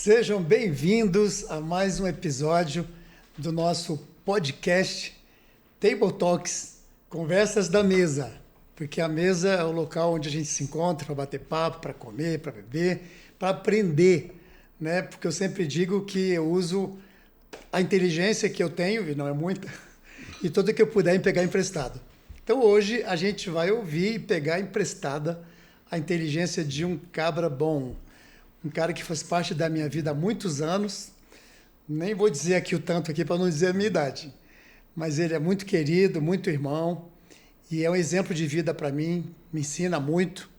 Sejam bem-vindos a mais um episódio do nosso podcast Table Talks, Conversas da Mesa, porque a mesa é o local onde a gente se encontra para bater papo, para comer, para beber, para aprender, né? Porque eu sempre digo que eu uso a inteligência que eu tenho, e não é muita, e tudo que eu puder pegar emprestado. Então hoje a gente vai ouvir e pegar emprestada a inteligência de um cabra bom, um cara que faz parte da minha vida há muitos anos, nem vou dizer aqui o tanto aqui para não dizer a minha idade, mas ele é muito querido, muito irmão, e é um exemplo de vida para mim, me ensina muito,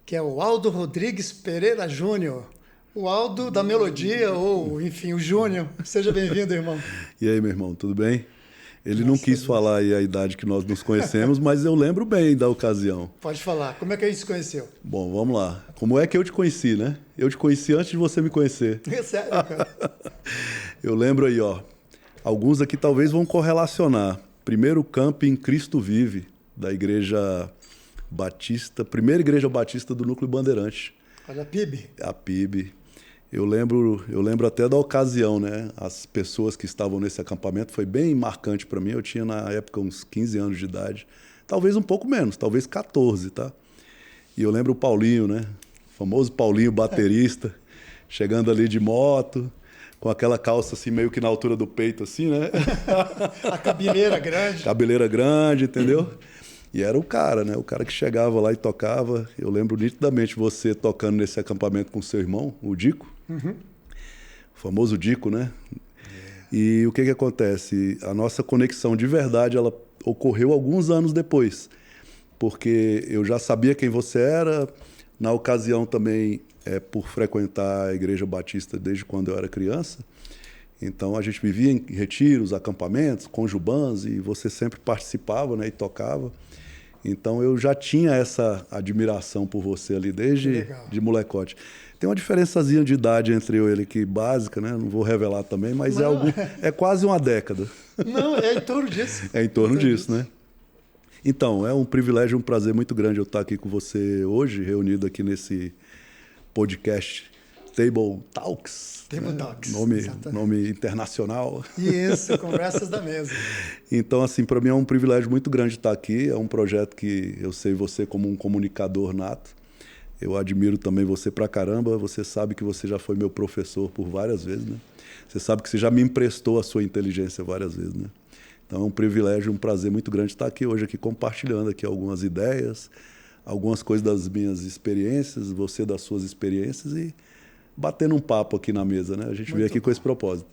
que é o Aldo Rodrigues Pereira Júnior, o Aldo da Melodia, ou enfim, o Júnior. Seja bem-vindo, irmão. E aí, meu irmão, tudo bem? Ele não quis falar aí a idade que nós nos conhecemos, mas eu lembro bem da ocasião. Pode falar. Como é que a gente se conheceu? Bom, vamos lá. Como é que eu te conheci, né? Eu te conheci antes de você me conhecer. É sério, cara? Eu lembro aí, ó. Alguns aqui talvez vão correlacionar. Primeiro camping Cristo Vive, da Igreja Batista, primeira Igreja Batista do Núcleo Bandeirante. Olha, a PIB. A PIB. Eu lembro até da ocasião, né? As pessoas que estavam nesse acampamento foi bem marcante para mim. Eu tinha na época uns 15 anos de idade, talvez um pouco menos, talvez 14, tá? E eu lembro o Paulinho, né? O famoso Paulinho, baterista, chegando ali de moto, com aquela calça assim meio que na altura do peito assim, né? A cabeleira grande. Cabeleira grande, entendeu? E era o cara, né? O cara que chegava lá e tocava. Eu lembro nitidamente você tocando nesse acampamento com seu irmão, o Dico. Uhum. O famoso Dico, né? E o que acontece? A nossa conexão de verdade, ela ocorreu alguns anos depois. Porque eu já sabia quem você era. Na ocasião também, por frequentar a Igreja Batista desde quando eu era criança. Então a gente vivia em retiros, acampamentos, conjubans, e você sempre participava, né, e tocava. Então eu já tinha essa admiração por você ali desde de molecote. Tem uma diferençazinha de idade entre eu e ele aqui, básica, né? Não vou revelar também, mas é quase uma década. Não, é em torno disso. É em torno disso, né? Então, é um privilégio, um prazer muito grande eu estar aqui com você hoje, reunido aqui nesse podcast Table Talks. Table Talks. Nome internacional. Isso, Conversas da Mesa. Então, assim, para mim é um privilégio muito grande estar aqui. É um projeto que eu sei você como um comunicador nato. Eu admiro também você pra caramba. Você sabe que você já foi meu professor por várias vezes, né? Você sabe que você já me emprestou a sua inteligência várias vezes, né? Então é um privilégio, um prazer muito grande estar aqui hoje, aqui compartilhando aqui algumas ideias, algumas coisas das minhas experiências, você das suas experiências e batendo um papo aqui na mesa, né? A gente veio aqui com esse propósito.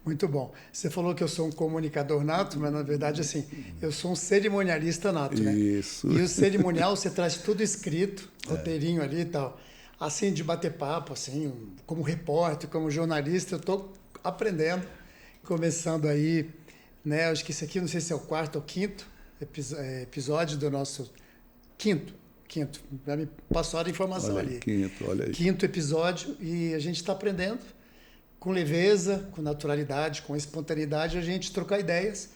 Muito bom. Você falou que eu sou um comunicador nato, mas na verdade, assim, eu sou um cerimonialista nato, né? Isso. E o cerimonial, você traz tudo escrito, roteirinho ali e tal. Assim, de bater papo, assim, como repórter, como jornalista, eu estou aprendendo, começando aí, né? Acho que esse aqui, não sei se é o quarto ou quinto episódio do nosso quinto. Já me passou a informação ali. Olha aí. Quinto episódio, e a gente está aprendendo com leveza, com naturalidade, com espontaneidade, a gente trocar ideias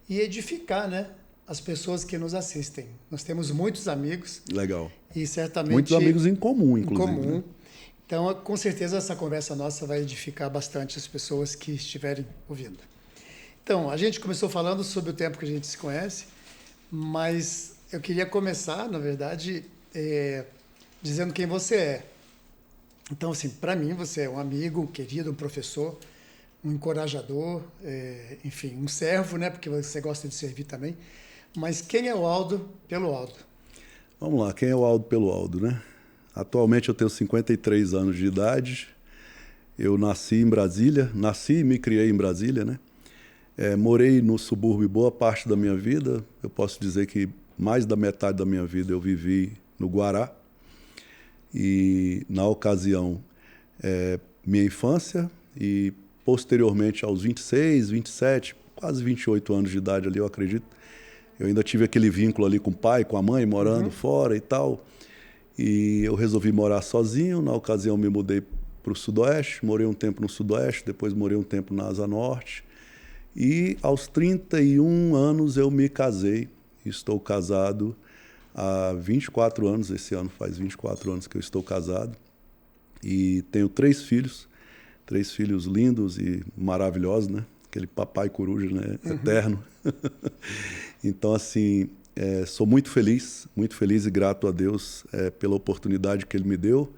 e edificar, né, as pessoas que nos assistem. Nós temos muitos amigos. Legal. E certamente... Muitos amigos em comum, inclusive. Em comum. Né? Então, com certeza, essa conversa nossa vai edificar bastante as pessoas que estiverem ouvindo. Então, a gente começou falando sobre o tempo que a gente se conhece, mas eu queria começar, na verdade, dizendo quem você é. Então, assim, para mim, você é um amigo, um querido, um professor, um encorajador, enfim, um servo, né? Porque você gosta de servir também. Mas quem é o Aldo pelo Aldo? Vamos lá, quem é o Aldo pelo Aldo, né? Atualmente eu tenho 53 anos de idade. Eu nasci em Brasília, nasci e me criei em Brasília, né? Morei no subúrbio boa parte da minha vida. Eu posso dizer que mais da metade da minha vida eu vivi no Guará. E, na ocasião, minha infância e, posteriormente, aos 26, 27, quase 28 anos de idade ali, eu acredito, eu ainda tive aquele vínculo ali com o pai, com a mãe, morando fora e tal. E eu resolvi morar sozinho. Na ocasião, me mudei para o Sudoeste, morei um tempo no Sudoeste, depois morei um tempo na Asa Norte. E, aos 31 anos, eu me casei. Estou casado há 24 anos, esse ano faz 24 anos que eu estou casado, e tenho 3 filhos, 3 filhos lindos e maravilhosos, né? Aquele papai coruja, né? Eterno. Então, assim, sou muito feliz e grato a Deus pela oportunidade que Ele me deu,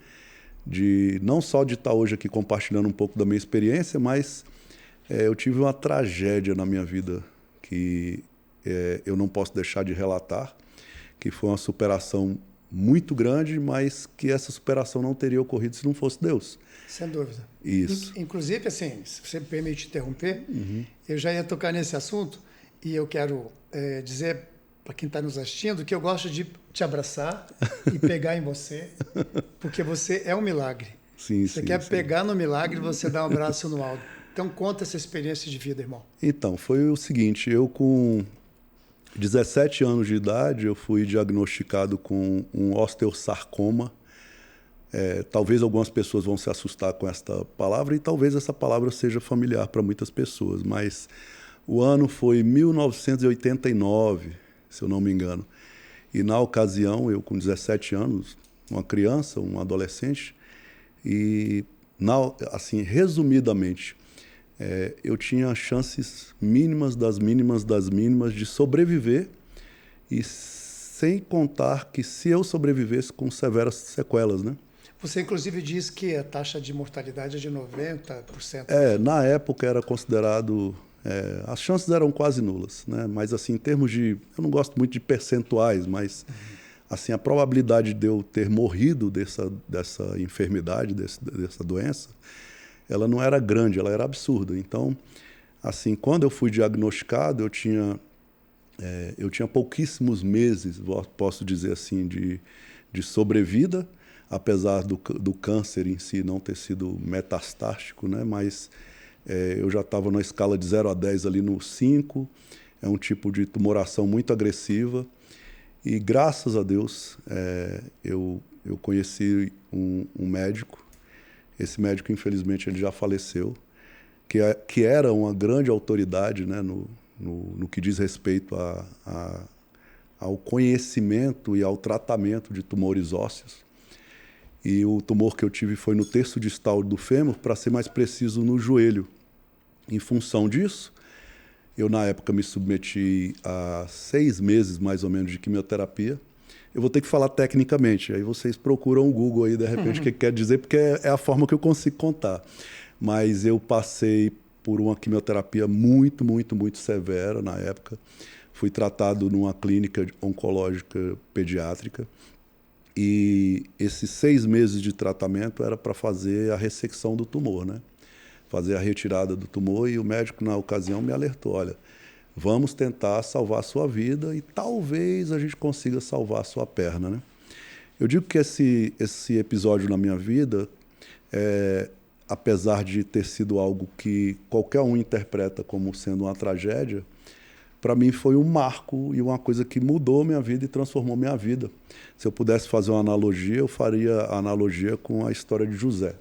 de não só de estar hoje aqui compartilhando um pouco da minha experiência, mas eu tive uma tragédia na minha vida que eu não posso deixar de relatar, que foi uma superação muito grande, mas que essa superação não teria ocorrido se não fosse Deus. Sem dúvida. Isso. Inclusive, assim, se você me permite interromper, eu já ia tocar nesse assunto e eu quero dizer para quem está nos assistindo que eu gosto de te abraçar e pegar em você, porque você é um milagre. Sim, você sim, quer sim. pegar no milagre e você dá um abraço no Aldo. Então, conta essa experiência de vida, irmão. Então, foi o seguinte, eu com 17 anos de idade, eu fui diagnosticado com um osteossarcoma. Talvez algumas pessoas vão se assustar com esta palavra e talvez essa palavra seja familiar para muitas pessoas, mas o ano foi 1989, se eu não me engano. E na ocasião, eu com 17 anos, uma criança, um adolescente, e assim, resumidamente, eu tinha chances mínimas das mínimas das mínimas de sobreviver, e sem contar que se eu sobrevivesse com severas sequelas, né? Você, inclusive, diz que a taxa de mortalidade é de 90%. Na época era considerado... as chances eram quase nulas, né? Mas, assim, em termos de... Eu não gosto muito de percentuais, mas, assim, a probabilidade de eu ter morrido dessa enfermidade, dessa doença, ela não era grande, ela era absurda. Então, assim, quando eu fui diagnosticado, eu tinha pouquíssimos meses, posso dizer assim, de sobrevida, apesar do câncer em si não ter sido metastático, né? Mas eu já estava na escala de 0 a 10 ali no 5, é um tipo de tumoração muito agressiva, e graças a Deus eu conheci um médico. Esse médico, infelizmente, ele já faleceu, que era uma grande autoridade, né, no que diz respeito ao conhecimento e ao tratamento de tumores ósseos. E o tumor que eu tive foi no terço distal do fêmur, para ser mais preciso, no joelho. Em função disso, eu, na época, me submeti a 6 meses, mais ou menos, de quimioterapia. Eu vou ter que falar tecnicamente, aí vocês procuram o Google aí, de repente, o que quer dizer, porque é a forma que eu consigo contar. Mas eu passei por uma quimioterapia muito, muito, muito severa na época. Fui tratado numa clínica oncológica pediátrica. E esses 6 meses de tratamento era para fazer a ressecção do tumor, né? Fazer a retirada do tumor, e o médico, na ocasião, me alertou, olha, vamos tentar salvar a sua vida e talvez a gente consiga salvar a sua perna, né? Eu digo que esse episódio na minha vida, apesar de ter sido algo que qualquer um interpreta como sendo uma tragédia, para mim foi um marco e uma coisa que mudou minha vida e transformou minha vida. Se eu pudesse fazer uma analogia, eu faria a analogia com a história de José,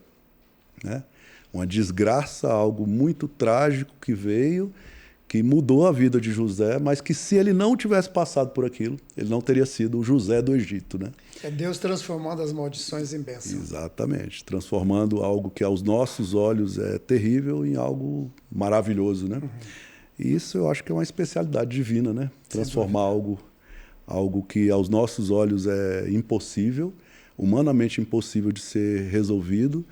né? Uma desgraça, algo muito trágico que veio, que mudou a vida de José, mas que se ele não tivesse passado por aquilo, ele não teria sido o José do Egito, né? É Deus transformando as maldições em bênçãos. Exatamente, transformando algo que aos nossos olhos é terrível em algo maravilhoso, né? E isso eu acho que é uma especialidade divina, né? Transformar algo que aos nossos olhos é impossível, humanamente impossível de ser resolvido,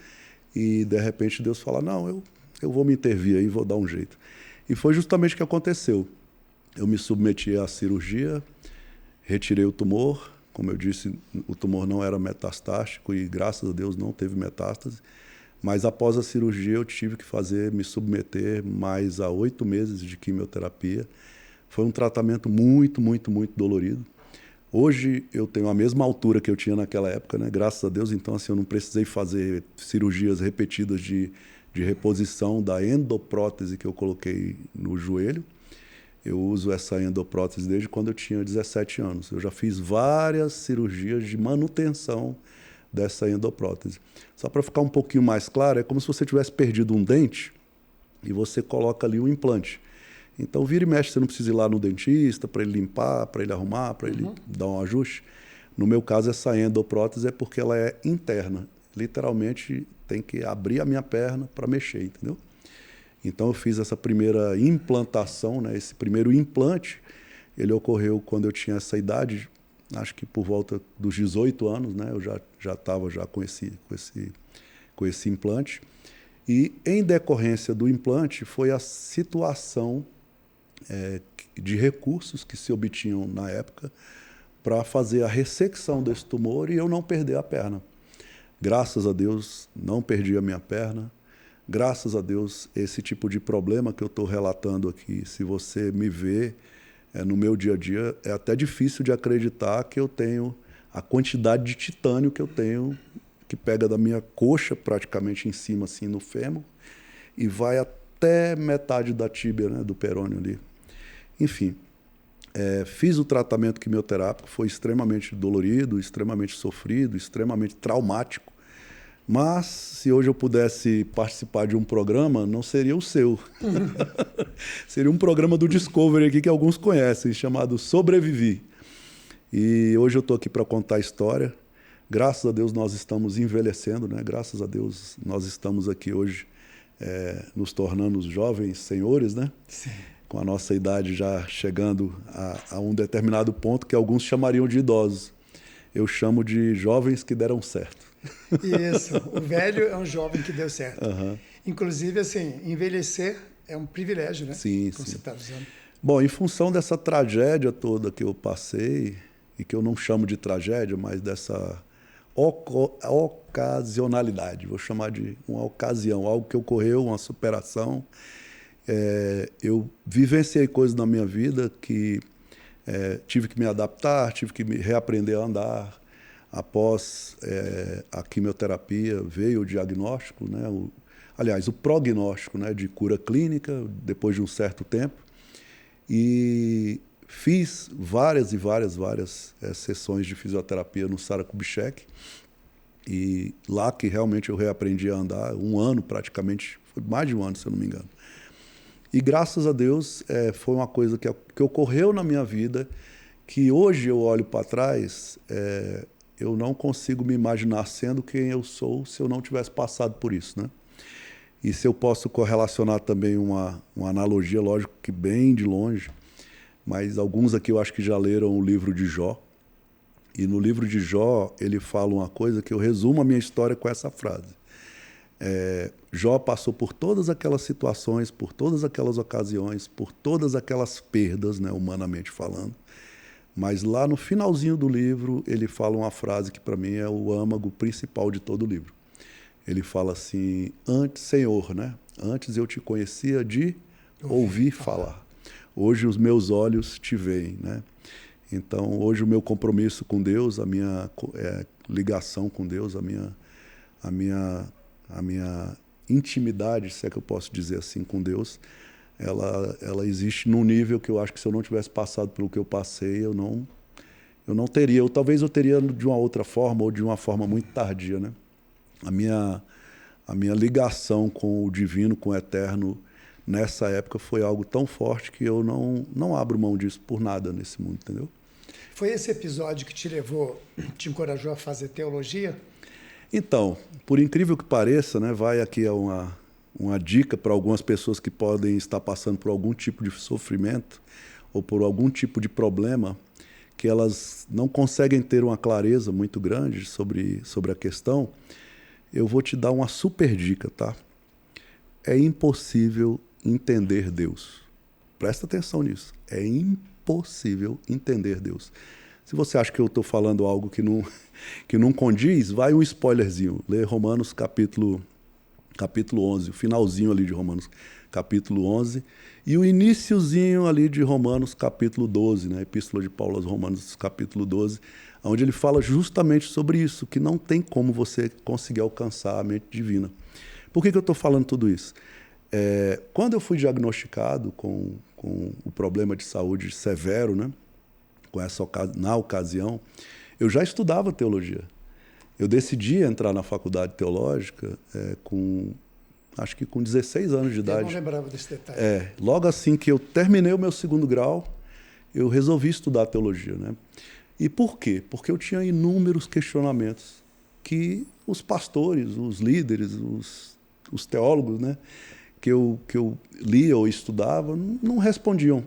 e de repente Deus fala, não, eu vou me intervir aí, vou dar um jeito. E foi justamente o que aconteceu. Eu me submeti à cirurgia, retirei o tumor. Como eu disse, o tumor não era metastático e, graças a Deus, não teve metástase. Mas após a cirurgia eu tive que me submeter mais a 8 meses de quimioterapia. Foi um tratamento muito, muito, muito dolorido. Hoje eu tenho a mesma altura que eu tinha naquela época, né? Graças a Deus. Então, assim, eu não precisei fazer cirurgias repetidas de reposição da endoprótese que eu coloquei no joelho. Eu uso essa endoprótese desde quando eu tinha 17 anos. Eu já fiz várias cirurgias de manutenção dessa endoprótese. Só para ficar um pouquinho mais claro, é como se você tivesse perdido um dente e você coloca ali um implante. Então, vira e mexe, você não precisa ir lá no dentista para ele limpar, para ele arrumar, para ele dar um ajuste. No meu caso, essa endoprótese é porque ela é interna. literalmente tem que abrir a minha perna para mexer, entendeu? Então eu fiz essa primeira implantação, né? Esse primeiro implante, ele ocorreu quando eu tinha essa idade, acho que por volta dos 18 anos, né? Eu já estava com esse implante. E em decorrência do implante foi a situação de recursos que se obtinham na época para fazer a ressecção desse tumor e eu não perder a perna. Graças a Deus, não perdi a minha perna. Graças a Deus, esse tipo de problema que eu estou relatando aqui, se você me vê no meu dia a dia, é até difícil de acreditar que eu tenho a quantidade de titânio que eu tenho, que pega da minha coxa praticamente em cima, assim, no fêmur, e vai até metade da tíbia, né, do perônio ali. Enfim, fiz o tratamento quimioterápico, foi extremamente dolorido, extremamente sofrido, extremamente traumático. Mas, se hoje eu pudesse participar de um programa, não seria o seu. Seria um programa do Discovery aqui que alguns conhecem, chamado Sobrevivi. E hoje eu estou aqui para contar a história. Graças a Deus nós estamos envelhecendo, né? Graças a Deus nós estamos aqui hoje nos tornando jovens senhores, né? Sim. Com a nossa idade já chegando a um determinado ponto que alguns chamariam de idosos. Eu chamo de jovens que deram certo. Isso, o velho é um jovem que deu certo. Uhum. Inclusive, assim, envelhecer é um privilégio, né? Sim, como sim. você está dizendo. Bom, em função dessa tragédia toda que eu passei, e que eu não chamo de tragédia, mas dessa ocasionalidade, vou chamar de uma ocasião, algo que ocorreu, uma superação, eu vivenciei coisas na minha vida que tive que me adaptar, tive que me reaprender a andar. Após a quimioterapia veio o diagnóstico, né? O prognóstico, né, de cura clínica, depois de um certo tempo. E fiz várias sessões de fisioterapia no Sara Kubitschek. E lá que realmente eu reaprendi a andar, um ano praticamente, foi mais de um ano, se eu não me engano. E graças a Deus foi uma coisa que ocorreu na minha vida, que hoje eu olho para trás, eu não consigo me imaginar sendo quem eu sou se eu não tivesse passado por isso, né? E se eu posso correlacionar também uma analogia, lógico que bem de longe, mas alguns aqui eu acho que já leram o livro de Jó. E no livro de Jó ele fala uma coisa que eu resumo a minha história com essa frase. Jó passou por todas aquelas situações, por todas aquelas ocasiões, por todas aquelas perdas, né, humanamente falando. Mas lá no finalzinho do livro, ele fala uma frase que para mim é o âmago principal de todo o livro. Ele fala assim, Senhor, né? Antes eu te conhecia de ouvir falar. Hoje os meus olhos te veem, né? Então, hoje o meu compromisso com Deus, a minha ligação com Deus, a minha intimidade, se é que eu posso dizer assim, com Deus, ela existe num nível que eu acho que se eu não tivesse passado pelo que eu passei, eu não teria. Ou talvez eu teria de uma outra forma, ou de uma forma muito tardia, né? A minha ligação com o divino, com o eterno, nessa época foi algo tão forte que eu não abro mão disso por nada nesse mundo, entendeu? Foi esse episódio que te encorajou a fazer teologia? Então, por incrível que pareça, né, vai aqui uma dica para algumas pessoas que podem estar passando por algum tipo de sofrimento ou por algum tipo de problema, que elas não conseguem ter uma clareza muito grande sobre a questão. Eu vou te dar uma super dica, tá? É impossível entender Deus. Presta atenção nisso. É impossível entender Deus. Se você acha que eu estou falando algo que não condiz, vai um spoilerzinho. Lê Romanos capítulo 11, o finalzinho ali de Romanos capítulo 11 e o iniciozinho ali de Romanos capítulo 12, né? Epístola de Paulo aos Romanos capítulo 12, onde ele fala justamente sobre isso, que não tem como você conseguir alcançar a mente divina. Por que eu estou falando tudo isso? Quando eu fui diagnosticado com o problema de saúde severo, né? Na ocasião, eu já estudava teologia. Eu decidi entrar na faculdade teológica acho que com 16 anos de idade. Eu não lembrava desse detalhe. Logo assim que eu terminei o meu segundo grau, eu resolvi estudar teologia, né? E por quê? Porque eu tinha inúmeros questionamentos que os pastores, os líderes, os teólogos, né, que eu lia ou estudava, não respondiam.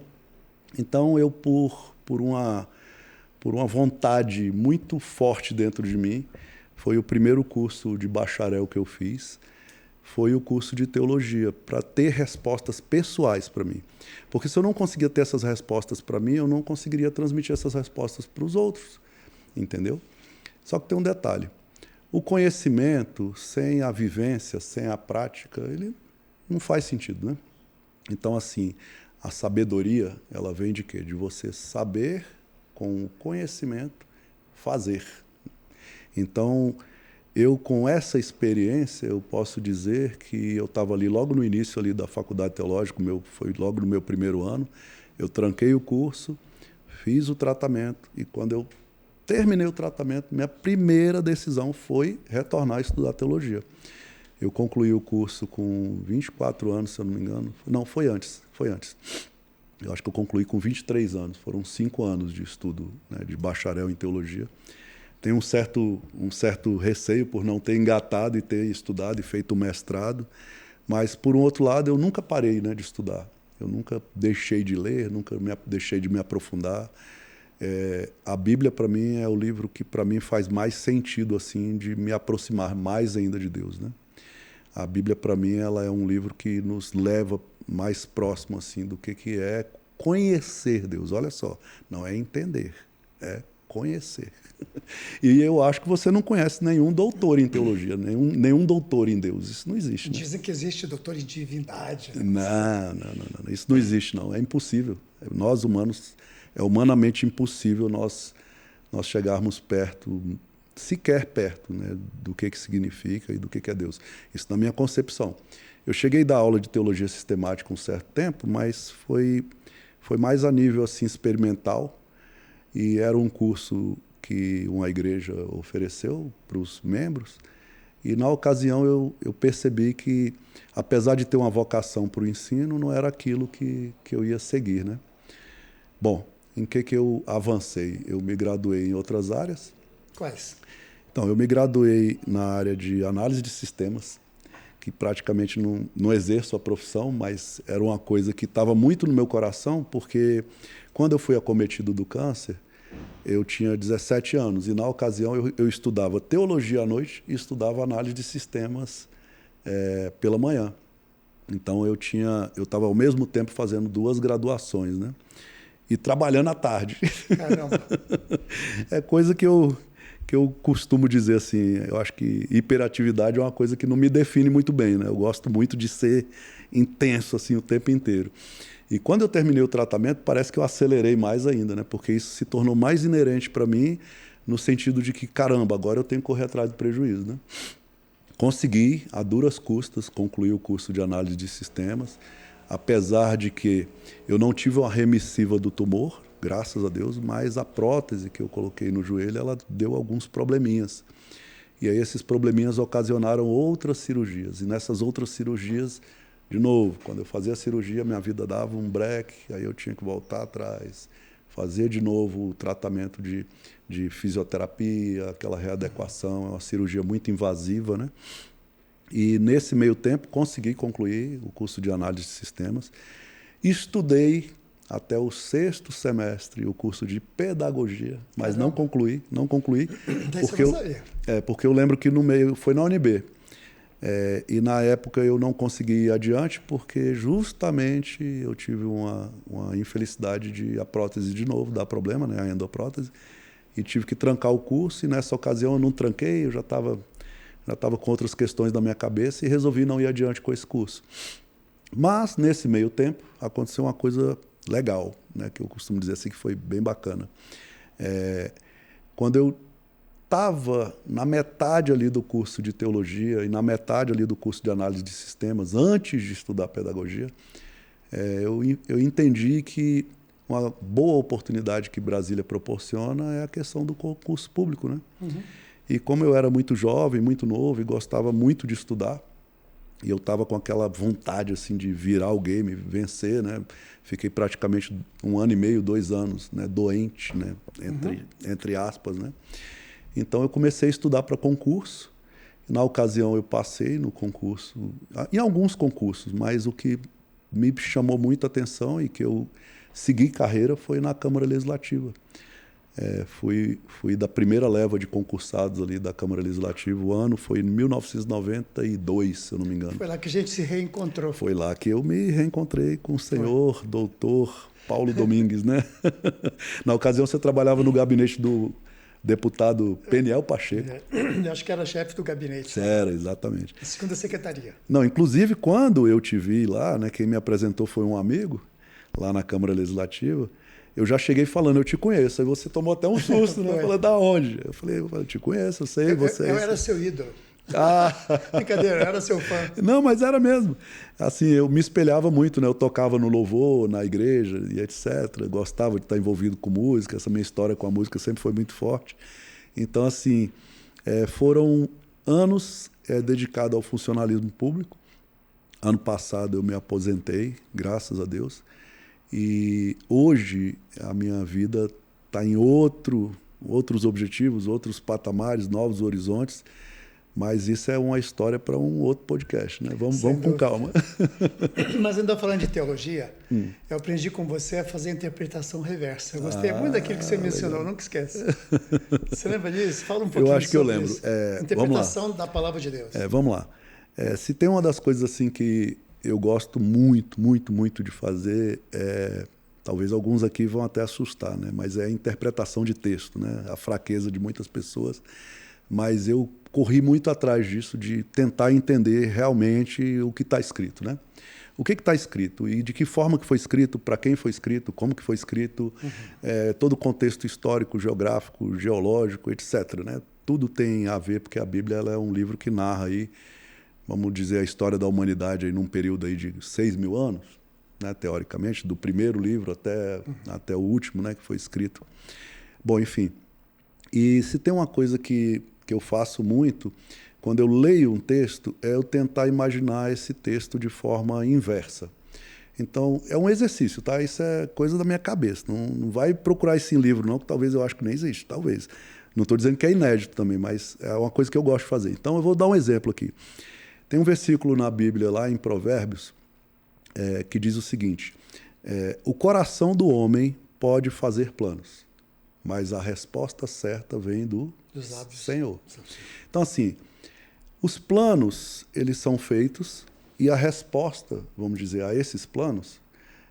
Então, eu, por uma vontade muito forte dentro de mim, foi o primeiro curso de bacharel que eu fiz, foi o curso de teologia, para ter respostas pessoais para mim. Porque se eu não conseguia ter essas respostas para mim, eu não conseguiria transmitir essas respostas para os outros, entendeu? Só que tem um detalhe. O conhecimento, sem a vivência, sem a prática, ele não faz sentido, né? Então, assim, a sabedoria, ela vem de quê? De você saber, com o conhecimento, fazer. Então, eu, com essa experiência, eu posso dizer que eu estava ali logo no início ali da faculdade teológica, foi logo no meu primeiro ano, eu tranquei o curso, fiz o tratamento, e quando eu terminei o tratamento, minha primeira decisão foi retornar a estudar teologia. Eu concluí o curso com 24 anos, se eu não me engano. Não, foi antes. Eu acho que eu concluí com 23 anos. Foram 5 anos de estudo, né, de bacharel em teologia. Tenho um certo receio por não ter engatado e ter estudado e feito o mestrado, mas, por um outro lado, eu nunca parei, né, de estudar. Eu nunca deixei de ler, nunca deixei de me aprofundar. A Bíblia, para mim, é o livro que, para mim, faz mais sentido, assim, de me aproximar mais ainda de Deus, né? A Bíblia, para mim, ela é um livro que nos leva mais próximo, assim, do que é conhecer Deus. Olha só, não é entender, é conhecer. E eu acho que você não conhece nenhum doutor em teologia, nenhum doutor em Deus. Isso não existe, né? Dizem que existe doutor em divindade. Né? Não. Isso não existe, não. É impossível. Nós, humanos, é humanamente impossível nós chegarmos perto, sequer perto, né, do que significa e do que é Deus. Isso na minha concepção. Eu cheguei a dar aula de teologia sistemática um certo tempo, mas foi mais a nível assim, experimental, e era um curso que uma igreja ofereceu para os membros, e na ocasião eu percebi que, apesar de ter uma vocação para o ensino, não era aquilo que eu ia seguir, né? Bom, em que eu avancei? Eu me graduei em outras áreas. Quais? Então, eu me graduei na área de análise de sistemas, que praticamente não exerço a profissão, mas era uma coisa que estava muito no meu coração, porque quando eu fui acometido do câncer, eu tinha 17 anos, e na ocasião eu estudava teologia à noite e estudava análise de sistemas pela manhã. Então, eu estava ao mesmo tempo fazendo 2 graduações, né? E trabalhando à tarde. Caramba! É coisa que eu costumo dizer assim, eu acho que hiperatividade é uma coisa que não me define muito bem, né? Eu gosto muito de ser intenso assim o tempo inteiro. E quando eu terminei o tratamento, parece que eu acelerei mais ainda, né? Porque isso se tornou mais inerente para mim, no sentido de que, caramba, agora eu tenho que correr atrás do prejuízo, né? Consegui, a duras custas, concluir o curso de análise de sistemas, apesar de que eu não tive uma remissiva do tumor, graças a Deus, mas a prótese que eu coloquei no joelho, ela deu alguns probleminhas. E aí esses probleminhas ocasionaram outras cirurgias. E nessas outras cirurgias, de novo, quando eu fazia a cirurgia, minha vida dava um break, aí eu tinha que voltar atrás, fazer de novo o tratamento de fisioterapia, aquela readequação, é uma cirurgia muito invasiva, né? E nesse meio tempo consegui concluir o curso de análise de sistemas. Estudei até o 6º semestre o curso de pedagogia, mas não concluí, porque eu lembro que no meio, foi na UNB, e na época eu não consegui ir adiante porque justamente eu tive uma infelicidade de a prótese de novo dar problema, né, a endoprótese, e tive que trancar o curso, e nessa ocasião eu não tranquei, eu já estava com outras questões na minha cabeça e resolvi não ir adiante com esse curso. Mas, nesse meio tempo, aconteceu uma coisa legal, né, que eu costumo dizer assim, que foi bem bacana. Quando eu estava na metade ali do curso de teologia e na metade ali do curso de análise de sistemas, antes de estudar pedagogia, eu entendi que uma boa oportunidade que Brasília proporciona é a questão do concurso público, né? Uhum. E como eu era muito jovem, muito novo e gostava muito de estudar, e eu estava com aquela vontade assim, de virar o game, vencer, né? Fiquei praticamente 1 ano e meio, 2 anos, né? Doente, né? Entre aspas, né? Então eu comecei a estudar para concurso. Na ocasião eu passei no concurso, em alguns concursos, mas o que me chamou muita atenção e que eu segui carreira foi na Câmara Legislativa. Fui da primeira leva de concursados ali da Câmara Legislativa. O ano foi em 1992, se eu não me engano. Foi lá que a gente se reencontrou. Foi lá que eu me reencontrei com o senhor doutor Paulo Domingues, né? Na ocasião você trabalhava no gabinete do deputado Peniel Pacheco. Eu acho que era chefe do gabinete. Era, exatamente. A segunda secretaria. Não, inclusive quando eu te vi lá, né, quem me apresentou foi um amigo lá na Câmara Legislativa. Eu já cheguei falando, eu te conheço. Aí você tomou até um susto, né? Falando, da onde? Eu falei, eu te conheço, eu sei, você... Eu era seu ídolo. Ah. Brincadeira, eu era seu fã. Não, mas era mesmo. Assim, eu me espelhava muito, né? Eu tocava no louvor, na igreja e etc. Gostava de estar envolvido com música. Essa minha história com a música sempre foi muito forte. Então, assim, foram anos dedicados ao funcionalismo público. Ano passado eu me aposentei, graças a Deus. E hoje a minha vida está em outros objetivos, outros patamares, novos horizontes. Mas isso é uma história para um outro podcast, né? Vamos com calma. Mas ainda falando de teologia, eu aprendi com você a fazer interpretação reversa. Eu gostei muito daquilo que você mencionou, legal. Nunca esquece. Você lembra disso? Fala um pouquinho. Eu acho que eu lembro. Interpretação da palavra de Deus. Vamos lá. Se tem uma das coisas assim que eu gosto muito, muito, muito de fazer, talvez alguns aqui vão até assustar, né? Mas é a interpretação de texto, né? A fraqueza de muitas pessoas. Mas eu corri muito atrás disso, de tentar entender realmente o que está escrito, né? O que está escrito e de que forma que foi escrito, para quem foi escrito, como que foi escrito, todo o contexto histórico, geográfico, geológico, etc., né? Tudo tem a ver, porque a Bíblia ela é um livro que narra aí, vamos dizer, a história da humanidade aí num período aí de 6.000 anos, né? Teoricamente, do primeiro livro até o último, né? Que foi escrito. Bom, enfim. E se tem uma coisa que eu faço muito, quando eu leio um texto, é eu tentar imaginar esse texto de forma inversa. Então, é um exercício, tá? Isso é coisa da minha cabeça. Não vai procurar isso em livro, não, que talvez eu acho que nem existe, talvez. Não estou dizendo que é inédito também, mas é uma coisa que eu gosto de fazer. Então, eu vou dar um exemplo aqui. Tem um versículo na Bíblia, lá em Provérbios, que diz o seguinte, o coração do homem pode fazer planos, mas a resposta certa vem dos Senhor. Então, assim, os planos, eles são feitos e a resposta, vamos dizer, a esses planos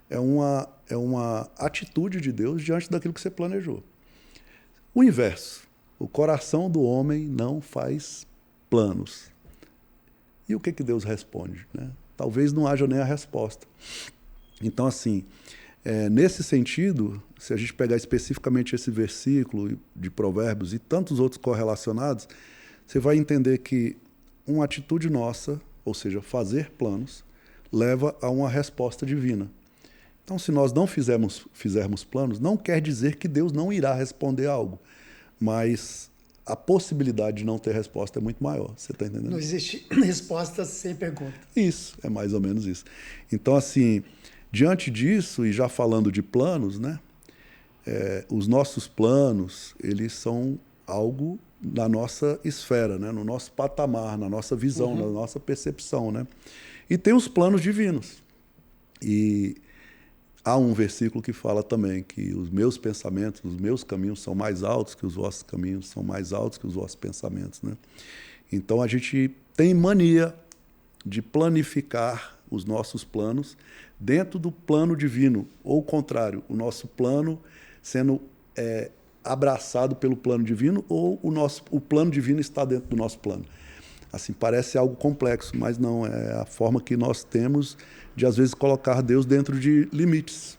é uma atitude de Deus diante daquilo que você planejou. O inverso, o coração do homem não faz planos. E o que Deus responde, né? Talvez não haja nem a resposta. Então, assim, nesse sentido, se a gente pegar especificamente esse versículo de Provérbios e tantos outros correlacionados, você vai entender que uma atitude nossa, ou seja, fazer planos, leva a uma resposta divina. Então, se nós não fizermos planos, não quer dizer que Deus não irá responder algo, mas a possibilidade de não ter resposta é muito maior. Você está entendendo? Não existe resposta sem pergunta. Isso, é mais ou menos isso. Então, assim, diante disso, e já falando de planos, né? Os nossos planos, eles são algo na nossa esfera, né? No nosso patamar, na nossa visão, na nossa percepção, né? E tem os planos divinos. E há um versículo que fala também que os meus pensamentos, os meus caminhos são mais altos que os vossos caminhos, são mais altos que os vossos pensamentos, né? Então a gente tem mania de planificar os nossos planos dentro do plano divino, ou o contrário, o nosso plano sendo abraçado pelo plano divino, ou o plano divino está dentro do nosso plano. Assim, parece algo complexo, mas não, é a forma que nós temos de, às vezes, colocar Deus dentro de limites.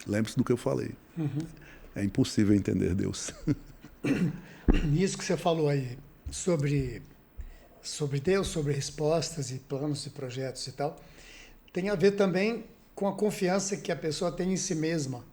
Lembre-se do que eu falei. É impossível entender Deus. Isso que você falou aí, sobre Deus, sobre respostas e planos e projetos e tal, tem a ver também com a confiança que a pessoa tem em si mesma,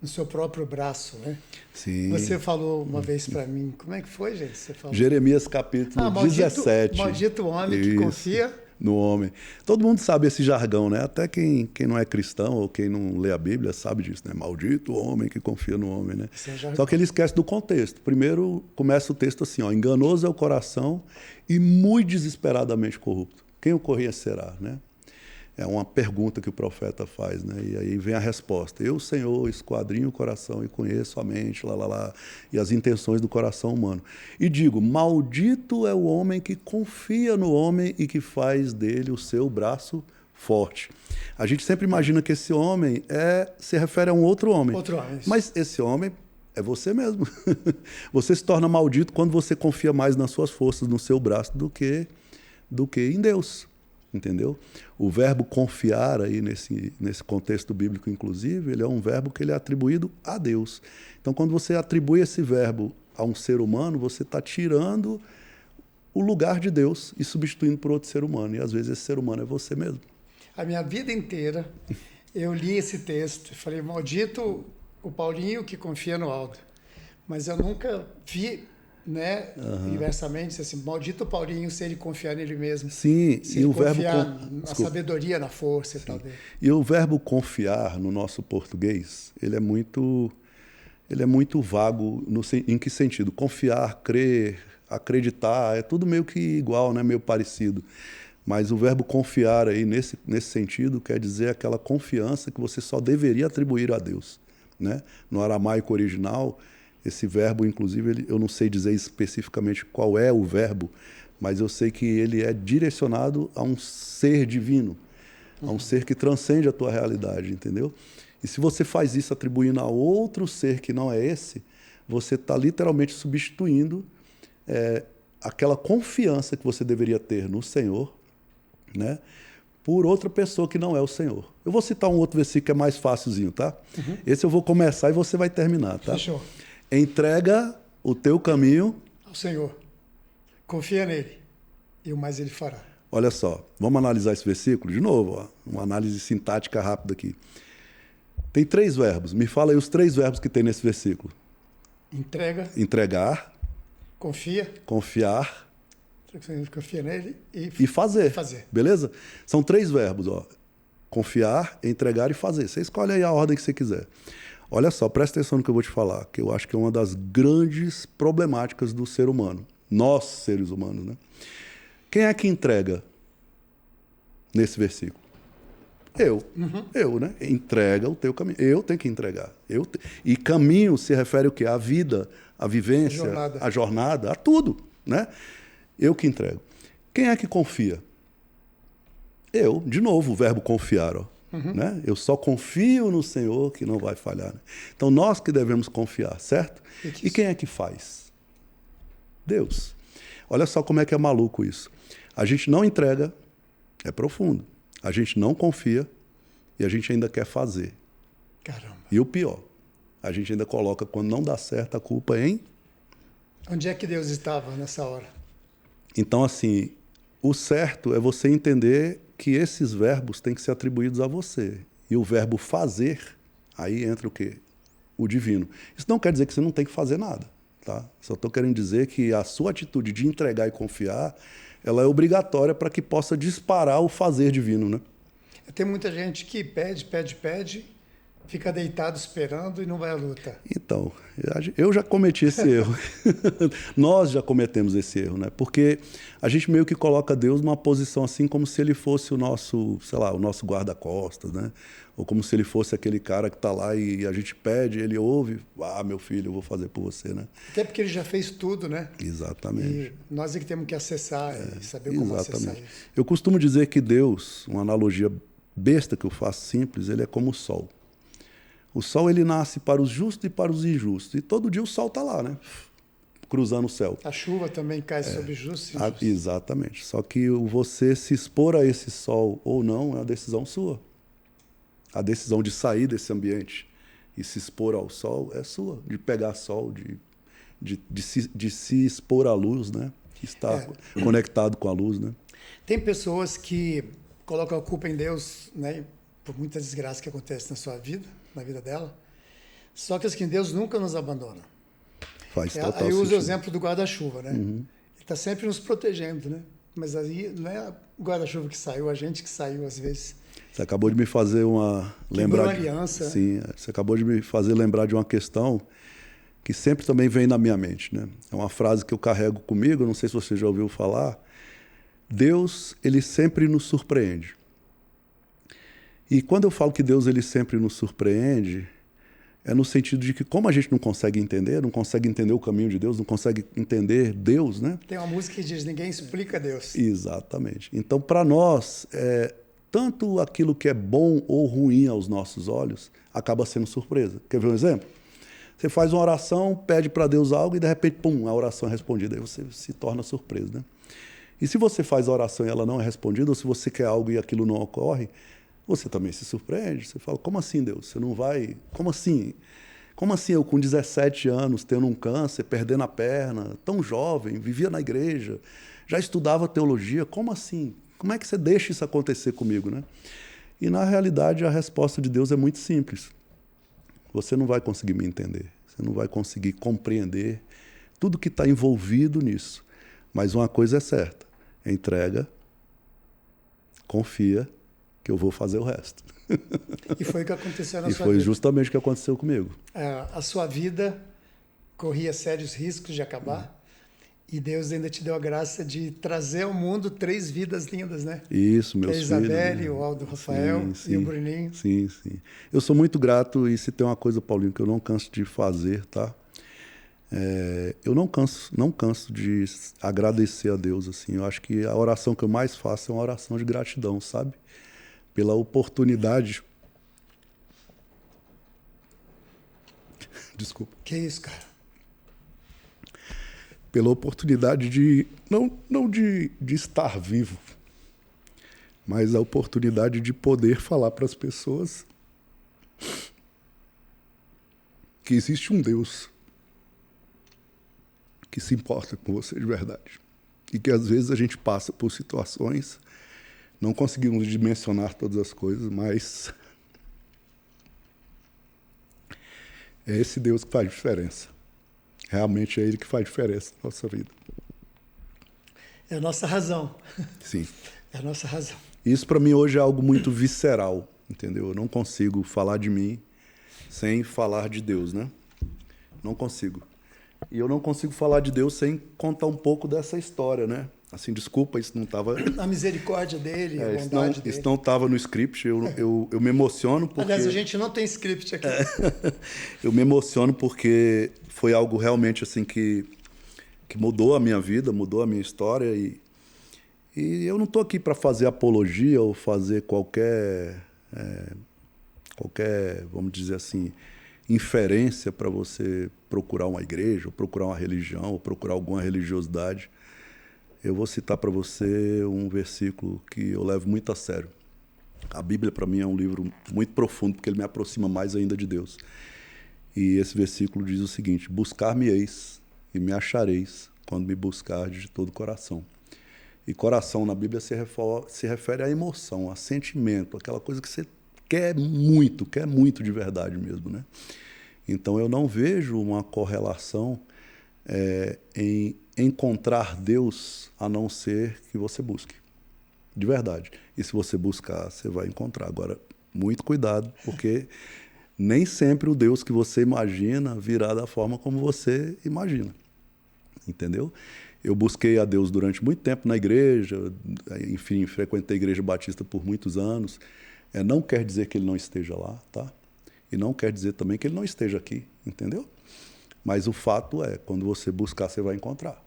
no seu próprio braço, né? Sim. Você falou uma vez para mim, como é que foi, gente? Você falou? Jeremias capítulo 17. Maldito o homem que confia no homem. Todo mundo sabe esse jargão, né? Até quem não é cristão ou quem não lê a Bíblia sabe disso, né? Maldito o homem que confia no homem, né? Só que ele esquece do contexto. Primeiro começa o texto assim, ó, enganoso é o coração e muito desesperadamente corrupto. Quem o conhecerá, né? É uma pergunta que o profeta faz, né? E aí vem a resposta. Eu, Senhor, esquadrinho o coração e conheço a mente, e as intenções do coração humano. E digo, maldito é o homem que confia no homem e que faz dele o seu braço forte. A gente sempre imagina que esse homem se refere a um outro homem. Outro homem. Mas esse homem é você mesmo. Você se torna maldito quando você confia mais nas suas forças, no seu braço, do que em Deus. Entendeu? O verbo confiar aí nesse contexto bíblico, inclusive, ele é um verbo que ele é atribuído a Deus. Então, quando você atribui esse verbo a um ser humano, você está tirando o lugar de Deus e substituindo por outro ser humano. E às vezes esse ser humano é você mesmo. A minha vida inteira eu li esse texto e falei, maldito o Paulinho que confia no Aldo. Mas eu nunca vi, né, inversamente, assim, maldito Paulinho se ele confiar nele mesmo. Sim, se e ele o verbo confiar na sabedoria, na força e tal dele. E o verbo confiar no nosso português, ele é muito vago em que sentido? Confiar, crer, acreditar, é tudo meio que igual, né, meio parecido. Mas o verbo confiar aí nesse sentido quer dizer aquela confiança que você só deveria atribuir a Deus, né? No aramaico original, esse verbo, inclusive, eu não sei dizer especificamente qual é o verbo, mas eu sei que ele é direcionado a um ser divino, a um ser que transcende a tua realidade, entendeu? E se você faz isso atribuindo a outro ser que não é esse, você está literalmente substituindo aquela confiança que você deveria ter no Senhor, né, por outra pessoa que não é o Senhor. Eu vou citar um outro versículo que é mais fácilzinho, tá? Esse eu vou começar e você vai terminar, tá? Fechou. Entrega o teu caminho ao Senhor. Confia nele e o mais ele fará. Olha só, vamos analisar esse versículo de novo, ó, uma análise sintática rápida aqui. Tem 3 verbos. Me fala aí os 3 verbos que tem nesse versículo. Entregar. Confiar. Confia nele e fazer. Beleza? São 3 verbos, ó. Confiar, entregar e fazer. Você escolhe aí a ordem que você quiser. Olha só, presta atenção no que eu vou te falar, que eu acho que é uma das grandes problemáticas do ser humano. Nós, seres humanos, né? Quem é que entrega nesse versículo? Eu, né? Entrega o teu caminho. Eu tenho que entregar. E caminho se refere ao quê? À vida, à vivência, à jornada, a tudo, né? Eu que entrego. Quem é que confia? Eu. De novo, o verbo confiar, ó. Né? Eu só confio no Senhor que não vai falhar. Né? Então, nós que devemos confiar, certo? E quem é que faz? Deus. Olha só como é que é maluco isso. A gente não entrega, é profundo. A gente não confia e a gente ainda quer fazer. Caramba. E o pior, a gente ainda coloca, quando não dá certo, a culpa em... Onde é que Deus estava nessa hora? Então, assim, o certo é você entender que esses verbos têm que ser atribuídos a você. E o verbo fazer, aí entra o quê? O divino. Isso não quer dizer que você não tem que fazer nada, tá? Só estou querendo dizer que a sua atitude de entregar e confiar, ela é obrigatória para que possa disparar o fazer divino, né? Tem muita gente que pede, fica deitado esperando e não vai à luta. Então, eu já cometi esse erro. Nós já cometemos esse erro, né? Porque a gente meio que coloca Deus numa posição assim como se ele fosse o nosso, sei lá, o nosso guarda-costas, né? Ou como se ele fosse aquele cara que está lá e a gente pede, ele ouve, meu filho, eu vou fazer por você, né? Até porque ele já fez tudo, né? Exatamente. E nós é que temos que acessar e saber como acessar isso. Eu costumo dizer que Deus, uma analogia besta que eu faço simples, ele é como o sol. O sol, ele nasce para os justos e para os injustos. E todo dia o sol está lá, né? Cruzando o céu. A chuva também cai sobre justos e injustos. Exatamente. Só que você se expor a esse sol ou não é uma decisão sua. A decisão de sair desse ambiente e se expor ao sol é sua. De pegar sol, de se expor à luz, né? Estar conectado com a luz, né? Tem pessoas que colocam a culpa em Deus, né? Por muita desgraça que acontece na sua vida, na vida dela. Só que assim, Deus nunca nos abandona. Faz total Aí eu uso sentido. o exemplo do guarda-chuva, né? Ele está sempre nos protegendo, né? Mas aí não é o guarda-chuva que saiu, a gente que saiu às vezes. Você acabou de me fazer Quebrou a aliança. Sim, você acabou de me fazer lembrar de uma questão que sempre também vem na minha mente, né? É uma frase que eu carrego comigo, não sei se você já ouviu falar. Deus, ele sempre nos surpreende. E quando eu falo que Deus, ele sempre nos surpreende, é no sentido de que como a gente não consegue entender o caminho de Deus, não consegue entender Deus, né? Tem uma música que diz, ninguém explica Deus. Exatamente. Então, para nós, tanto aquilo que é bom ou ruim aos nossos olhos, acaba sendo surpresa. Quer ver um exemplo? Você faz uma oração, pede para Deus algo e de repente, pum, a oração é respondida. Aí você se torna surpreso, né? E se você faz a oração e ela não é respondida, ou se você quer algo e aquilo não ocorre, você também se surpreende. Você fala, como assim, Deus? Você não vai... Como assim? Como assim eu com 17 anos, tendo um câncer, perdendo a perna, tão jovem, vivia na igreja, já estudava teologia, como assim? Como é que você deixa isso acontecer comigo, né? E na realidade a resposta de Deus é muito simples. Você não vai conseguir me entender, você não vai conseguir compreender tudo que está envolvido nisso. Mas uma coisa é certa, entrega, confia, que eu vou fazer o resto. E foi o que aconteceu na sua vida. E foi justamente o que aconteceu comigo. A sua vida corria sérios riscos de acabar e Deus ainda te deu a graça de trazer ao mundo 3 vidas lindas, né? Isso, meus filhos. A Isabelle, o Aldo Rafael e o Bruninho. Sim, sim. Eu sou muito grato e se tem uma coisa, Paulinho, que eu não canso de fazer, tá? Eu não canso de agradecer a Deus, assim. Eu acho que a oração que eu mais faço é uma oração de gratidão, sabe? Pela oportunidade. Desculpa. Que isso, cara? Pela oportunidade de, não de estar vivo, mas a oportunidade de poder falar para as pessoas que existe um Deus que se importa com você de verdade. E que às vezes a gente passa por situações, não conseguimos dimensionar todas as coisas, mas é esse Deus que faz diferença. Realmente é Ele que faz diferença na nossa vida. É a nossa razão. Sim. É a nossa razão. Isso para mim hoje é algo muito visceral, entendeu? Eu não consigo falar de mim sem falar de Deus, né? Não consigo. E eu não consigo falar de Deus sem contar um pouco dessa história, né? Assim, desculpa, isso não estava... A misericórdia dele, a bondade dele. Isso não estava no script, eu me emociono porque... Aliás, a gente não tem script aqui. Eu me emociono porque foi algo realmente assim que mudou a minha vida, mudou a minha história e eu não estou aqui para fazer apologia ou fazer qualquer, vamos dizer assim, inferência para você procurar uma igreja, ou procurar uma religião, ou procurar alguma religiosidade. Eu vou citar para você um versículo que eu levo muito a sério. A Bíblia, para mim, é um livro muito profundo, porque ele me aproxima mais ainda de Deus. E esse versículo diz o seguinte: buscar-me-eis e me achareis quando me buscardes de todo o coração. E coração na Bíblia se refere à emoção, a sentimento, aquela coisa que você quer muito de verdade mesmo, né? Então eu não vejo uma correlação em encontrar Deus a não ser que você busque, de verdade. E se você buscar, você vai encontrar. Agora, muito cuidado, porque nem sempre o Deus que você imagina virá da forma como você imagina, entendeu? Eu busquei a Deus durante muito tempo na igreja, enfim, frequentei a Igreja Batista por muitos anos. Não quer dizer que ele não esteja lá, tá? E não quer dizer também que ele não esteja aqui, entendeu? Mas o fato é, quando você buscar, você vai encontrar.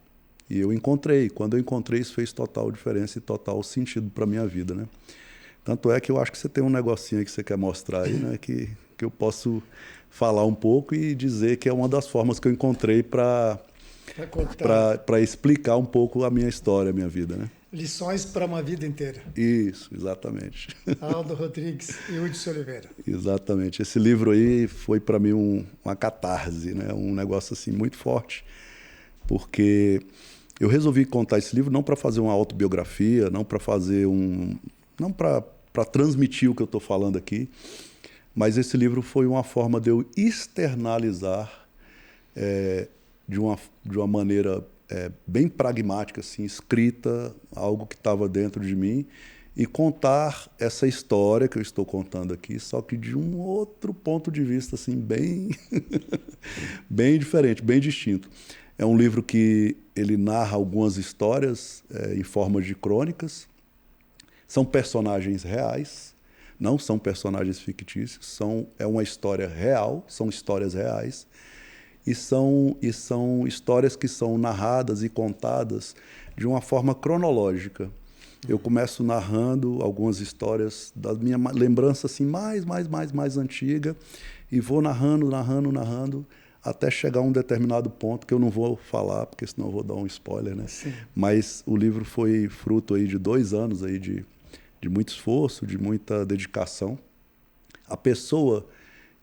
E eu encontrei. Quando eu encontrei, isso fez total diferença e total sentido para a minha vida, né? Tanto é que eu acho que você tem um negocinho aí que você quer mostrar aí, né? Que eu posso falar um pouco e dizer que é uma das formas que eu encontrei para explicar um pouco a minha história, a minha vida, né? Lições para uma vida inteira. Isso, exatamente. Aldo Rodrigues e Hudson Oliveira. Exatamente. Esse livro aí foi para mim uma catarse, né? Um negócio assim muito forte, porque eu resolvi contar esse livro não para fazer uma autobiografia, não para fazer não para transmitir o que eu estou falando aqui, mas esse livro foi uma forma de eu externalizar de uma maneira bem pragmática, assim, escrita, algo que estava dentro de mim, e contar essa história que eu estou contando aqui, só que de um outro ponto de vista, assim, bem, bem diferente, bem distinto. É um livro que ele narra algumas histórias em forma de crônicas. São personagens reais, não são personagens fictícios, é uma história real, são histórias reais. E são histórias que são narradas e contadas de uma forma cronológica. Eu começo narrando algumas histórias da minha lembrança assim, mais antiga, e vou narrando, até chegar a um determinado ponto que eu não vou falar, porque senão eu vou dar um spoiler, né? Sim. Mas o livro foi fruto aí de 2 anos aí de muito esforço, de muita dedicação. A pessoa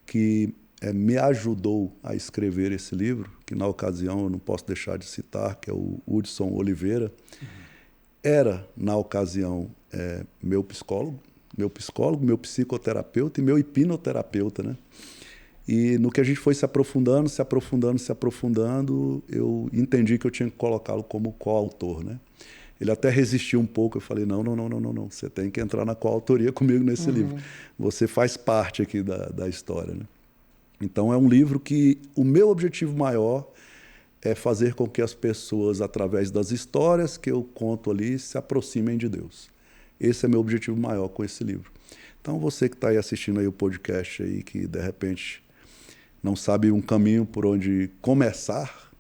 que me ajudou a escrever esse livro, que na ocasião eu não posso deixar de citar, que é o Hudson Oliveira, era, na ocasião, meu psicólogo, meu psicoterapeuta e meu hipnoterapeuta, né? E no que a gente foi se aprofundando, eu entendi que eu tinha que colocá-lo como coautor, né? Ele até resistiu um pouco, eu falei, não, você tem que entrar na coautoria comigo nesse livro. Você faz parte aqui da história, né? Então, é um livro que o meu objetivo maior é fazer com que as pessoas, através das histórias que eu conto ali, se aproximem de Deus. Esse é meu objetivo maior com esse livro. Então, você que está aí assistindo aí o podcast, aí, que de repente não sabe um caminho por onde começar,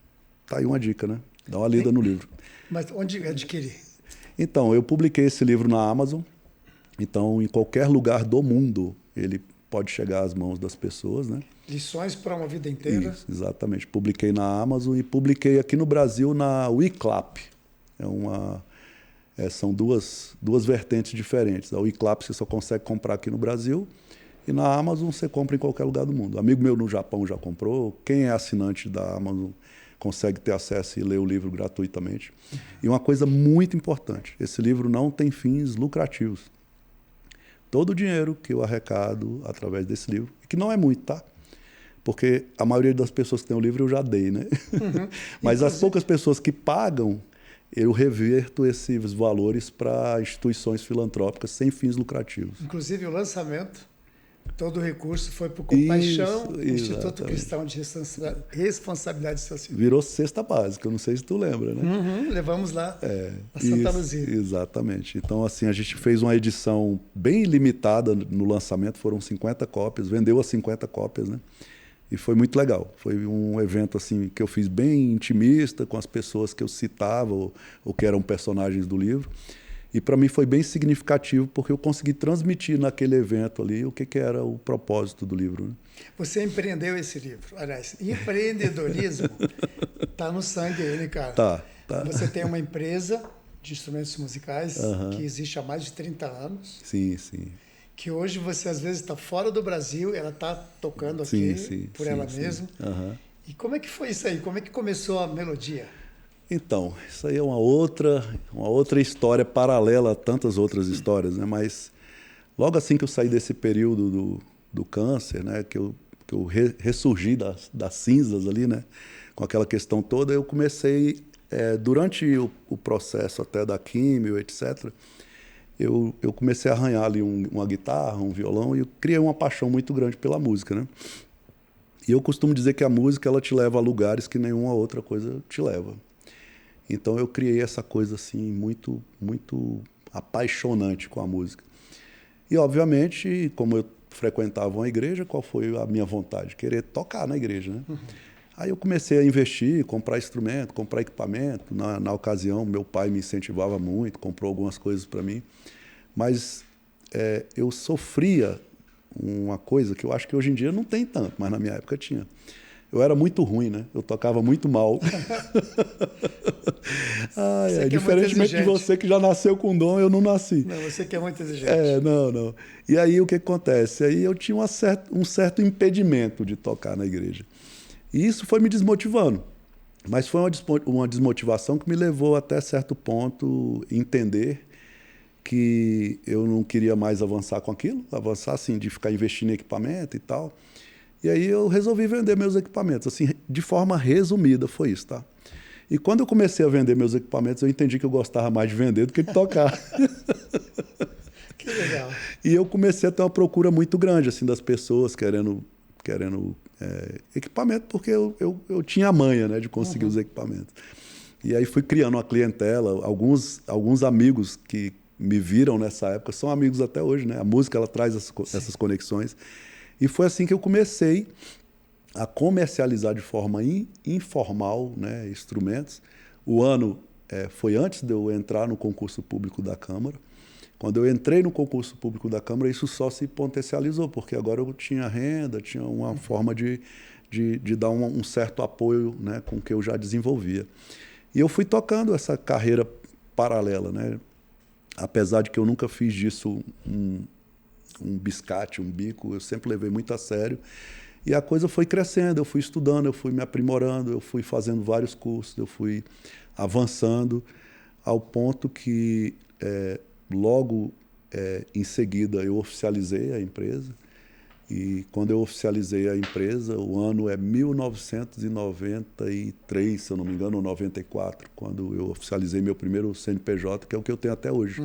tá aí uma dica, né? Dá uma lida no livro. Mas onde adquirir? Então, eu publiquei esse livro na Amazon. Então, em qualquer lugar do mundo, ele pode chegar às mãos das pessoas, né? Lições para uma vida inteira. Isso, exatamente. Publiquei na Amazon e publiquei aqui no Brasil na Wiclap. São duas vertentes diferentes. A Wiclap você só consegue comprar aqui no Brasil e na Amazon você compra em qualquer lugar do mundo. Um amigo meu no Japão já comprou. Quem é assinante da Amazon consegue ter acesso e ler o livro gratuitamente. E uma coisa muito importante, esse livro não tem fins lucrativos. Todo o dinheiro que eu arrecado através desse livro, que não é muito, tá? Porque a maioria das pessoas que tem o livro eu já dei, né? Mas as poucas pessoas que pagam, eu reverto esses valores para instituições filantrópicas sem fins lucrativos. Inclusive o lançamento, todo o recurso foi para o Compaixão, Instituto Cristão de Responsabilidade Social. Virou cesta básica, eu não sei se tu lembra, né? Levamos lá a Santa Luzia. Exatamente. Então, assim, a gente fez uma edição bem limitada no lançamento, foram 50 cópias, vendeu as 50 cópias, né? E foi muito legal. Foi um evento assim que eu fiz bem intimista, com as pessoas que eu citava ou que eram personagens do livro. E para mim foi bem significativo, porque eu consegui transmitir naquele evento ali o que era o propósito do livro, né? Você empreendeu esse livro. Aliás, empreendedorismo está no sangue aí, né, cara? Tá. Você tem uma empresa de instrumentos musicais que existe há mais de 30 anos. Sim. Que hoje você às vezes está fora do Brasil, ela está tocando aqui por ela mesma. E como é que foi isso aí? Como é que começou a melodia? Então, isso aí é uma outra história paralela a tantas outras histórias, né? Mas logo assim que eu saí desse período do câncer, né? Que eu ressurgi das cinzas ali, né? Com aquela questão toda, eu comecei, durante o processo até da químio, etc., eu comecei a arranhar ali uma guitarra, um violão, e eu criei uma paixão muito grande pela música, né? E eu costumo dizer que a música ela te leva a lugares que nenhuma outra coisa te leva. Então eu criei essa coisa assim muito, muito apaixonante com a música. E obviamente, como eu frequentava uma igreja, qual foi a minha vontade? Querer tocar na igreja, né? Aí eu comecei a investir, comprar instrumento, comprar equipamento. Na ocasião, meu pai me incentivava muito, comprou algumas coisas para mim. Mas eu sofria uma coisa que eu acho que hoje em dia não tem tanto, mas na minha época tinha. Eu era muito ruim, né? Eu tocava muito mal. Diferentemente de você que já nasceu com dom, eu não nasci. Não, você que é muito exigente. Não. E aí o que acontece? Aí eu tinha um certo impedimento de tocar na igreja. E isso foi me desmotivando. Mas foi uma desmotivação que me levou até certo ponto entender que eu não queria mais avançar com aquilo, avançar assim, de ficar investindo em equipamento e tal. E aí eu resolvi vender meus equipamentos. Assim, de forma resumida, foi isso, tá? E quando eu comecei a vender meus equipamentos, eu entendi que eu gostava mais de vender do que de tocar. Que legal. E eu comecei a ter uma procura muito grande assim, das pessoas querendo equipamento, porque eu tinha a manha, né, de conseguir os equipamentos. E aí fui criando uma clientela. Alguns amigos que me viram nessa época são amigos até hoje, né? A música ela traz essas conexões. E foi assim que eu comecei a comercializar de forma informal, né, instrumentos. O ano foi antes de eu entrar no concurso público da Câmara. Quando eu entrei no concurso público da Câmara, isso só se potencializou, porque agora eu tinha renda, tinha uma forma de dar um certo apoio, né, com o que eu já desenvolvia. E eu fui tocando essa carreira paralela, né? Apesar de que eu nunca fiz disso um biscate, um bico, eu sempre levei muito a sério. E a coisa foi crescendo, eu fui estudando, eu fui me aprimorando, eu fui fazendo vários cursos, eu fui avançando, ao ponto que logo em seguida eu oficializei a empresa. E quando eu oficializei a empresa, o ano é 1993, se eu não me engano, ou 94, quando eu oficializei meu primeiro CNPJ, que é o que eu tenho até hoje,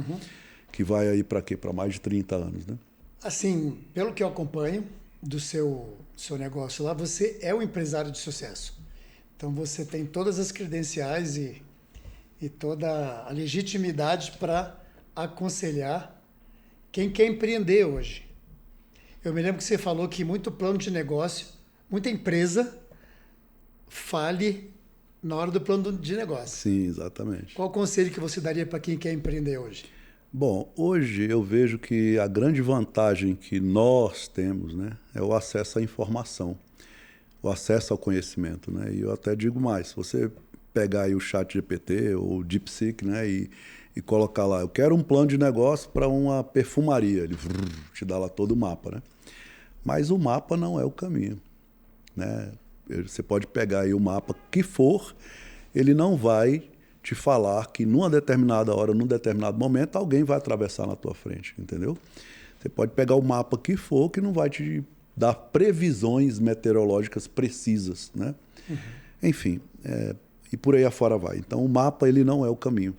que vai aí para quê? Para mais de 30 anos, né? Assim, pelo que eu acompanho do seu negócio lá, você é um empresário de sucesso. Então você tem todas as credenciais e toda a legitimidade para aconselhar quem quer empreender hoje. Eu me lembro que você falou que muito plano de negócio, muita empresa fale na hora do plano de negócio. Sim, exatamente. Qual o conselho que você daria para quem quer empreender hoje? Bom, hoje eu vejo que a grande vantagem que nós temos, né, é o acesso à informação, o acesso ao conhecimento, né? E eu até digo mais, se você pegar aí o ChatGPT ou o DeepSeek, né, e colocar lá, eu quero um plano de negócio para uma perfumaria, ele te dá lá todo o mapa, né? Mas o mapa não é o caminho, né? Você pode pegar aí o mapa que for, ele não vai te falar que numa determinada hora, num determinado momento, alguém vai atravessar na tua frente, entendeu? Você pode pegar o mapa que for, que não vai te dar previsões meteorológicas precisas, né? Enfim, e por aí afora vai. Então, o mapa ele não é o caminho.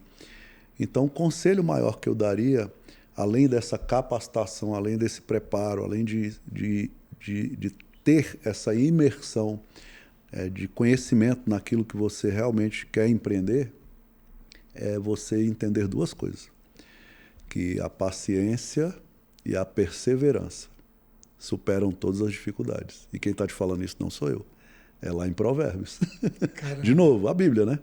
Então, o conselho maior que eu daria, além dessa capacitação, além desse preparo, além de ter essa imersão de conhecimento naquilo que você realmente quer empreender, é você entender duas coisas. Que a paciência e a perseverança superam todas as dificuldades. E quem está te falando isso não sou eu. É lá em Provérbios. De novo, a Bíblia, né?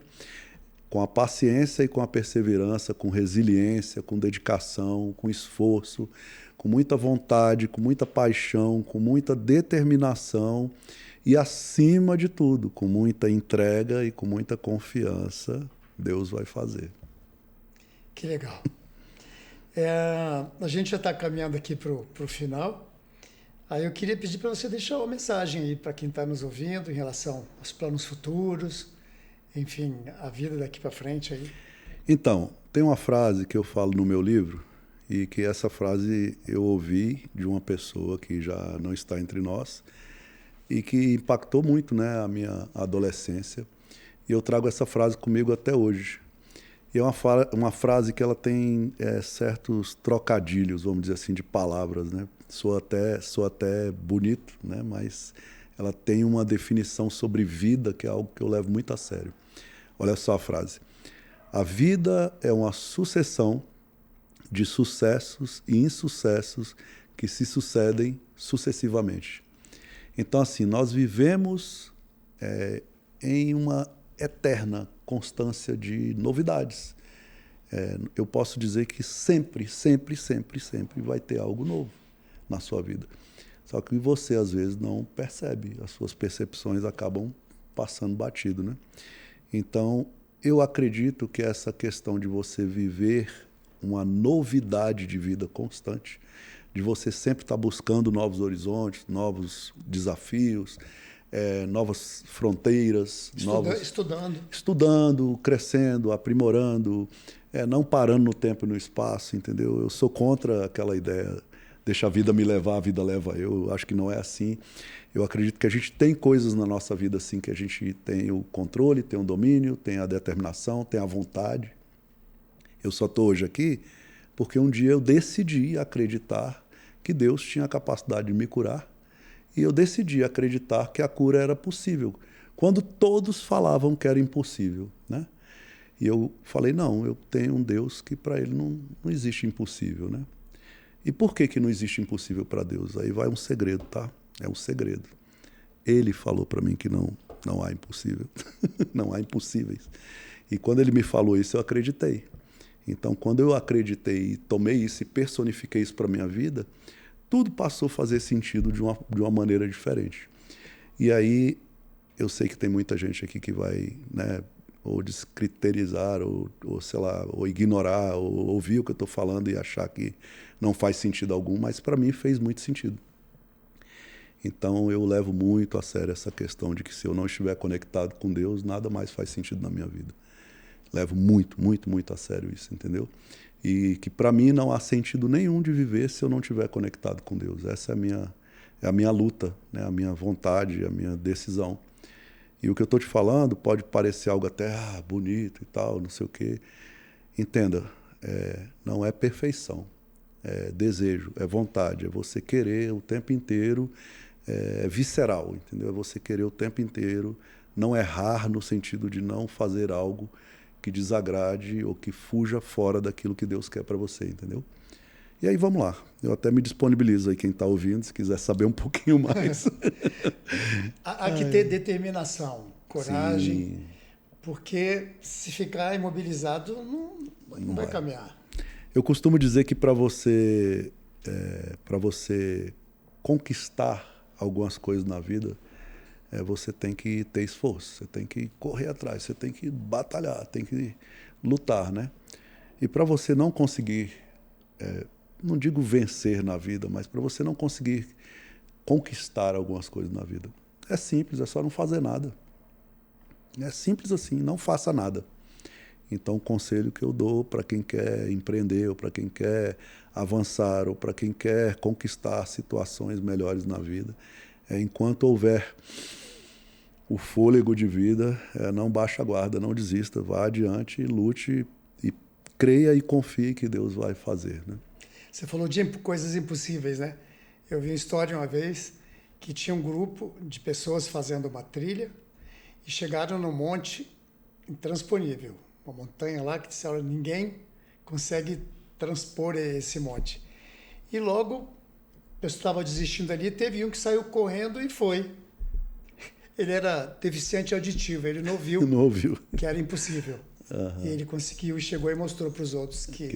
Com a paciência e com a perseverança, com resiliência, com dedicação, com esforço, com muita vontade, com muita paixão, com muita determinação e, acima de tudo, com muita entrega e com muita confiança, Deus vai fazer. Que legal. A gente já está caminhando aqui para o final. Aí eu queria pedir para você deixar uma mensagem aí para quem está nos ouvindo em relação aos planos futuros, enfim, a vida daqui para frente aí. Então, tem uma frase que eu falo no meu livro e que essa frase eu ouvi de uma pessoa que já não está entre nós e que impactou muito, né, a minha adolescência. E eu trago essa frase comigo até hoje. E é uma frase que ela tem certos trocadilhos, vamos dizer assim, de palavras, né? Soa até bonito, né? Mas ela tem uma definição sobre vida que é algo que eu levo muito a sério. Olha só a frase. A vida é uma sucessão de sucessos e insucessos que se sucedem sucessivamente. Então, assim, nós vivemos em uma eterna constância de novidades. Eu posso dizer que sempre vai ter algo novo na sua vida. Só que você, às vezes, não percebe. As suas percepções acabam passando batido, né? Então, eu acredito que essa questão de você viver uma novidade de vida constante, de você sempre estar buscando novos horizontes, novos desafios, novas fronteiras, estudando, crescendo, aprimorando, não parando no tempo e no espaço, entendeu? Eu sou contra aquela ideia deixa a vida me levar, a vida leva eu. Acho que não é assim. Eu acredito que a gente tem coisas na nossa vida assim, que a gente tem o controle, tem o domínio, tem a determinação, tem a vontade. Eu só estou hoje aqui porque um dia eu decidi acreditar que Deus tinha a capacidade de me curar e eu decidi acreditar que a cura era possível, quando todos falavam que era impossível, né? E eu falei, não, eu tenho um Deus que para ele não existe impossível, né? E por que não existe impossível para Deus? Aí vai um segredo, tá? É um segredo. Ele falou para mim que não há impossível, não há impossíveis. E quando ele me falou isso, eu acreditei. Então, quando eu acreditei e tomei isso e personifiquei isso para a minha vida, tudo passou a fazer sentido de uma maneira diferente. E aí, eu sei que tem muita gente aqui que vai, né, ou descriterizar, ou sei lá, ou ignorar, ou ouvir o que eu estou falando e achar que não faz sentido algum, mas para mim fez muito sentido. Então, eu levo muito a sério essa questão de que se eu não estiver conectado com Deus, nada mais faz sentido na minha vida. Levo muito, muito, muito a sério isso, entendeu? E que para mim não há sentido nenhum de viver se eu não estiver conectado com Deus. Essa é a minha luta, né? A minha vontade, a minha decisão. E o que eu estou te falando pode parecer algo até bonito e tal, não sei o quê. Entenda, não é perfeição, é desejo, é vontade, é você querer o tempo inteiro, é visceral, entendeu? É você querer o tempo inteiro, não errar no sentido de não fazer algo que desagrade ou que fuja fora daquilo que Deus quer para você, entendeu? E aí vamos lá, eu até me disponibilizo aí, quem está ouvindo, se quiser saber um pouquinho mais. Há que ter determinação, coragem, Sim. porque se ficar imobilizado não vai caminhar. Eu costumo dizer que para você conquistar algumas coisas na vida, você tem que ter esforço, você tem que correr atrás, você tem que batalhar, tem que lutar, né? E para você não conseguir, não digo vencer na vida, mas para você não conseguir conquistar algumas coisas na vida, é simples, é só não fazer nada. É simples assim, não faça nada. Então, o conselho que eu dou para quem quer empreender, ou para quem quer avançar, ou para quem quer conquistar situações melhores na vida, enquanto houver o fôlego de vida, não baixe a guarda, não desista, vá adiante, lute e creia e confie que Deus vai fazer, né? Você falou de coisas impossíveis, né? Eu vi uma história uma vez que tinha um grupo de pessoas fazendo uma trilha e chegaram no monte intransponível, uma montanha lá que disseram ninguém consegue transpor esse monte. E logo o pessoal estava desistindo ali, teve um que saiu correndo e foi. Ele era deficiente auditivo, ele não ouviu que era impossível. Uhum. E ele conseguiu e chegou e mostrou para os outros que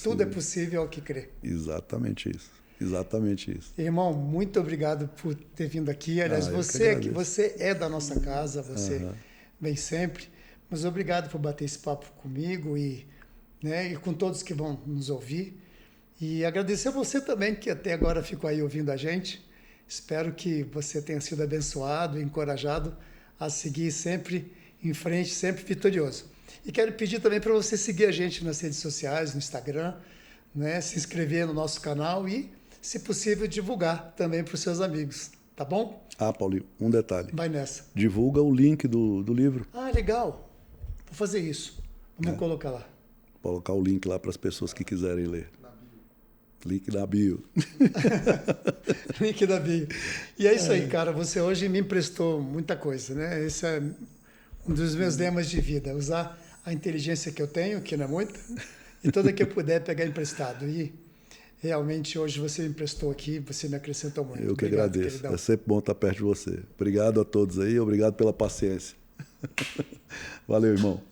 tudo é possível ao que crê. Exatamente isso. Exatamente isso. Irmão, muito obrigado por ter vindo aqui. Aliás, você é da nossa casa, você vem sempre. Mas obrigado por bater esse papo comigo e com todos que vão nos ouvir. E agradecer a você também, que até agora ficou aí ouvindo a gente. Espero que você tenha sido abençoado e encorajado a seguir sempre em frente, sempre vitorioso. E quero pedir também para você seguir a gente nas redes sociais, no Instagram, se inscrever no nosso canal e, se possível, divulgar também para os seus amigos. Tá bom? Paulinho, um detalhe. Vai nessa. Divulga o link do livro. Legal. Vou fazer isso. Vamos colocar lá. Colocar o link lá para as pessoas que quiserem ler. Link da bio. Link da bio. E é isso aí, cara. Você hoje me emprestou muita coisa, né? Esse é um dos meus lemas de vida. Usar a inteligência que eu tenho, que não é muita, e toda que eu puder pegar emprestado. E realmente hoje você me emprestou aqui, você me acrescentou muito. Eu que agradeço. Queridão. É sempre bom estar perto de você. Obrigado a todos aí, obrigado pela paciência. Valeu, irmão.